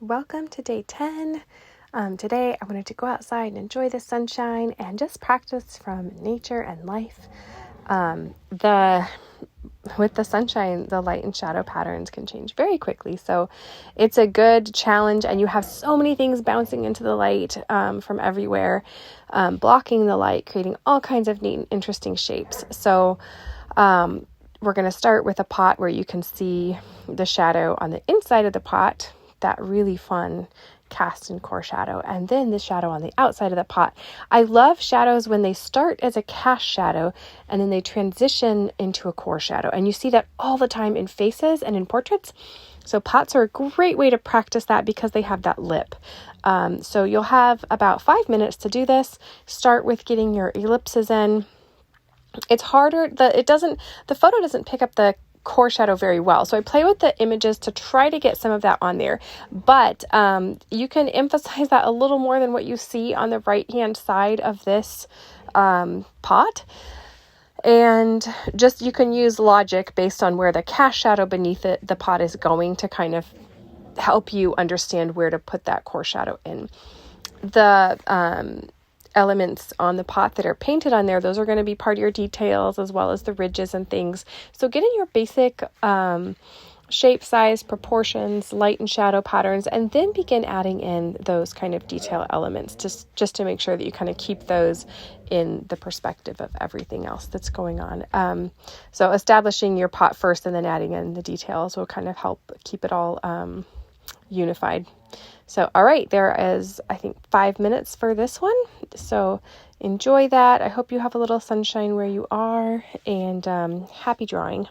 Welcome to day 10. Today I wanted to go outside and enjoy the sunshine and just practice from nature and life. With the sunshine, the light and shadow patterns can change very quickly. So it's a good challenge, and you have so many things bouncing into the light from everywhere, blocking the light, creating all kinds of neat and interesting shapes. So we're going to start with a pot where you can see the shadow on the inside of the pot, that really fun cast and core shadow, and then the shadow on the outside of the pot. I love shadows when they start as a cast shadow and then they transition into a core shadow, and you see that all the time in faces and in portraits. So pots are a great way to practice that because they have that lip. So you'll have about 5 minutes to do this. Start with getting your ellipses in. It's harder, the photo doesn't pick up the core shadow very well. So I play with the images to try to get some of that on there. But you can emphasize that a little more than what you see on the right-hand side of this pot. And just, you can use logic based on where the cast shadow beneath it, the pot is going to kind of help you understand where to put that core shadow in. The elements on the pot that are painted on there, those are going to be part of your details as well as the ridges and things. So get in your basic shape, size, proportions, light and shadow patterns, and then begin adding in those kind of detail elements just to make sure that you kind of keep those in the perspective of everything else that's going on. So establishing your pot first and then adding in the details will kind of help keep it all unified. So, all right, there is, I think, 5 minutes for this one. So enjoy that. I hope you have a little sunshine where you are, and happy drawing.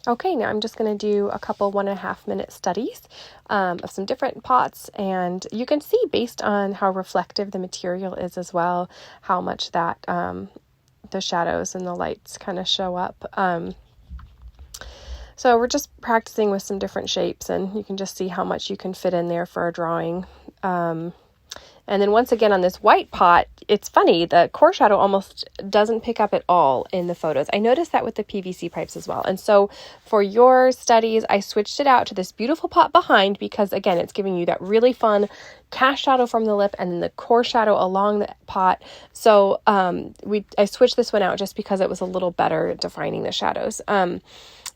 Okay, now I'm just going to do a couple 1.5-minute studies of some different pots, and you can see based on how reflective the material is as well, how much that the shadows and the lights kind of show up. So we're just practicing with some different shapes, and you can just see how much you can fit in there for a drawing. And then once again on this white pot, it's funny, the core shadow almost doesn't pick up at all in the photos. I noticed that with the PVC pipes as well. And so for your studies, I switched it out to this beautiful pot behind because, again, it's giving you that really fun cast shadow from the lip and then the core shadow along the pot. So I switched this one out just because it was a little better defining the shadows.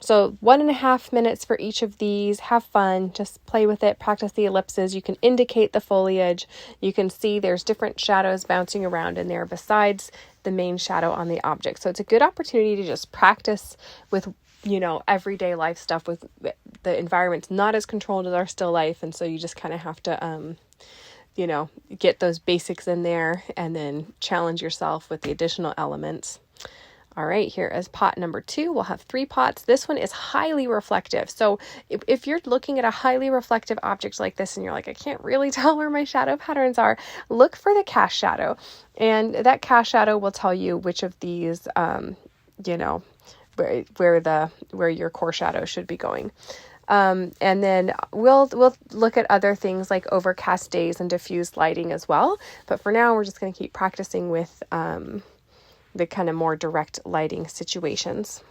So 1.5 minutes for each of these. Have fun, just play with it, practice the ellipses. You can indicate the foliage. You can see there's different shadows bouncing around in there besides the main shadow on the object. So it's a good opportunity to just practice with, everyday life stuff with the environment's not as controlled as our still life. And so you just kind of have to, get those basics in there and then challenge yourself with the additional elements. All right, here is pot number 2. We'll have 3 pots. This one is highly reflective. So if you're looking at a highly reflective object like this and you're like, I can't really tell where my shadow patterns are, look for the cast shadow. And that cast shadow will tell you which of these, where your core shadow should be going. And then we'll look at other things like overcast days and diffused lighting as well. But for now, we're just going to keep practicing with the kind of more direct lighting situations.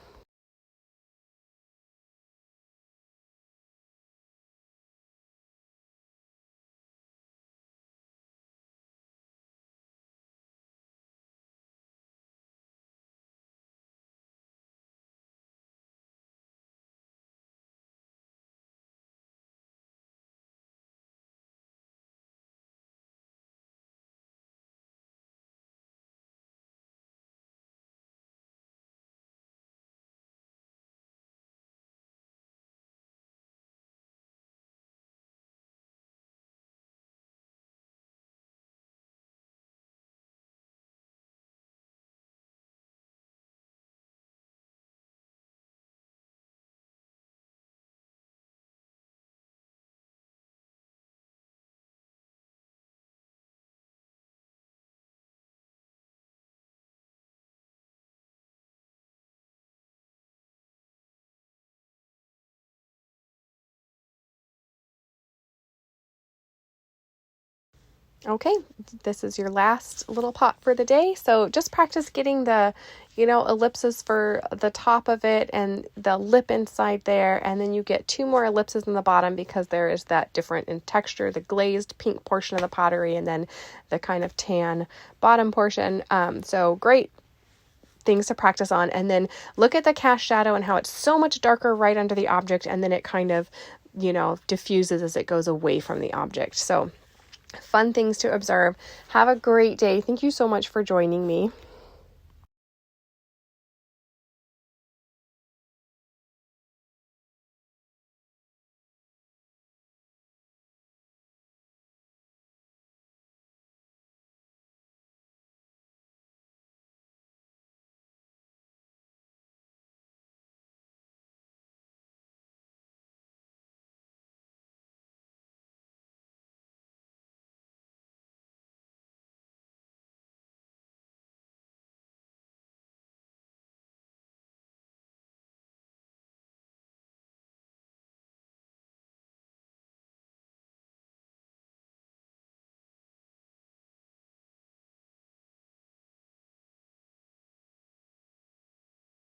Okay, this is your last little pot for the day. So just practice getting the, ellipses for the top of it and the lip inside there. And then you get 2 more ellipses in the bottom because there is that different in texture, the glazed pink portion of the pottery and then the kind of tan bottom portion. So great things to practice on. And then look at the cast shadow and how it's so much darker right under the object. And then it kind of, diffuses as it goes away from the object. So fun things to observe. Have a great day. Thank you so much for joining me.